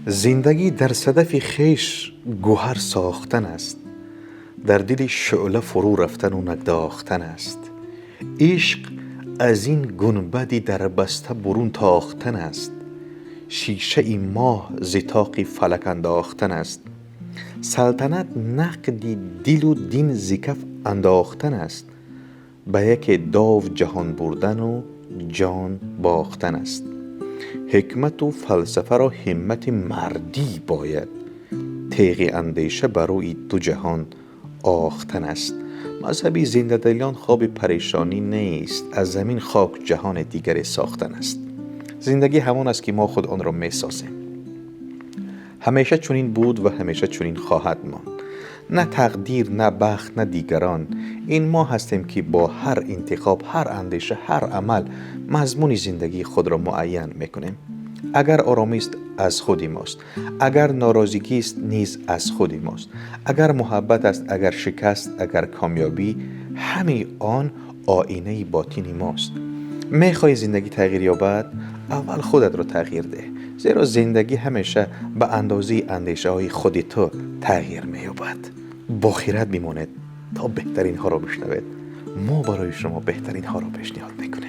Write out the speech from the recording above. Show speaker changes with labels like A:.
A: زندگی در صدف خیش گوهر ساختن است، در دل شعله فرو رفتن و نگداختن است. عشق از این گنبدی در بسته برون تاختن است، شیشه ای ماه ز طاق فلک انداختن است. سلطنت نقدی دل و دین ز کف انداختن است، به یک داو جهان بردن و جان باختن است. حکمت و فلسفه را همت مردی باید، تیغ اندیشه بر روی دو جهان آختن است. مذهبی زنده دلیان خواب پریشانی نیست، از زمین خاک جهان دیگری ساختن است. زندگی همان است که ما خود آن را می سازیم. همیشه چنین بود و همیشه چنین خواهد ماند. نه تقدیر، نه بخت، نه دیگران. این ما هستیم که با هر انتخاب، هر اندیشه، هر عمل مضمون زندگی خود را معین میکنیم. اگر آرامی است از خودی ماست، اگر ناراضگی است نیز از خودی ماست، اگر محبت است، اگر شکست، اگر کامیابی، همه آن آینه باطنی ماست. میخوای زندگی تغییر یابد؟ اول خودت رو تغییر ده، زیرا زندگی همیشه به اندازه اندیشه های خودی تو تغییر مییابد. با خیرت بمانید تا بهترین ها را بشنوید. ما برای شما بهترین ها را پیشنهاد میکنیم.